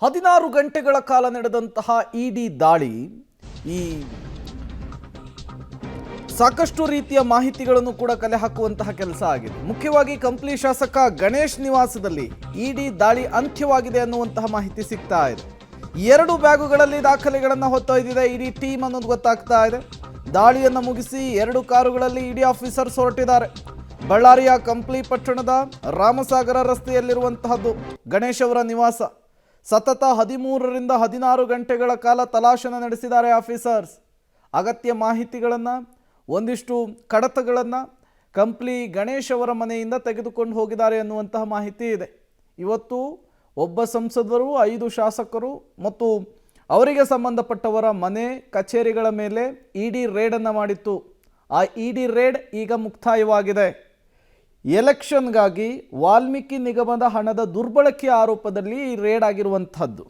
16 ಗಂಟೆಗಳ ಕಾಲ ನಡೆದಂತಹ ಇಡಿ ದಾಳಿ ಈ ಸಾಕಷ್ಟು ರೀತಿಯ ಮಾಹಿತಿಗಳನ್ನು ಕೂಡ ಕಲೆ ಹಾಕುವಂತಹ ಕೆಲಸ ಆಗಿದೆ. ಮುಖ್ಯವಾಗಿ ಕಂಪ್ಲಿ ಶಾಸಕ ಗಣೇಶ್ ನಿವಾಸದಲ್ಲಿ ಇಡಿ ದಾಳಿ ಅಂತ್ಯವಾಗಿದೆ ಅನ್ನುವಂತಹ ಮಾಹಿತಿ ಸಿಗ್ತಾ ಇದೆ. 2 ಬ್ಯಾಗುಗಳಲ್ಲಿ ದಾಖಲೆಗಳನ್ನು ಹೊತ್ತೊಯ್ದಿದೆ ಇಡಿ ಟೀಮ್ ಅನ್ನೋದು ಗೊತ್ತಾಗ್ತಾ ಇದೆ. ದಾಳಿಯನ್ನು ಮುಗಿಸಿ 2 ಕಾರುಗಳಲ್ಲಿ ಇಡಿ ಆಫೀಸರ್ಸ್ ಹೊರಟಿದ್ದಾರೆ. ಬಳ್ಳಾರಿಯ ಕಂಪ್ಲಿ ಪಟ್ಟಣದ ರಾಮಸಾಗರ ರಸ್ತೆಯಲ್ಲಿರುವಂತಹದ್ದು ಗಣೇಶ್ ಅವರ ನಿವಾಸ. ಸತತ 13ರಿಂದ 16 ಗಂಟೆಗಳ ಕಾಲ ತಲಾಶನ ನಡೆಸಿದ್ದಾರೆ ಆಫೀಸರ್ಸ್. ಅಗತ್ಯ ಮಾಹಿತಿಗಳನ್ನು, ಒಂದಿಷ್ಟು ಕಡತಗಳನ್ನು ಕಂಪ್ಲಿ ಗಣೇಶ್ ಅವರ ಮನೆಯಿಂದ ತೆಗೆದುಕೊಂಡು ಹೋಗಿದ್ದಾರೆ ಅನ್ನುವಂತಹ ಮಾಹಿತಿ ಇದೆ. ಇವತ್ತು ಒಬ್ಬ ಸಂಸದರು, 5 ಶಾಸಕರು ಮತ್ತು ಅವರಿಗೆ ಸಂಬಂಧಪಟ್ಟವರ ಮನೆ ಕಚೇರಿಗಳ ಮೇಲೆ ಇಡಿ ರೇಡನ್ನು ಮಾಡಿತ್ತು. ಆ ಇಡಿ ರೇಡ್ ಈಗ ಮುಕ್ತಾಯವಾಗಿದೆ. ಎಲೆಕ್ಷನ್ಗಾಗಿ ವಾಲ್ಮೀಕಿ ನಿಗಮದ ಹಣದ ದುರ್ಬಳಕೆ ಆರೋಪದಲ್ಲಿ ಈ ರೇಡ್ ಆಗಿರುವಂಥದ್ದು.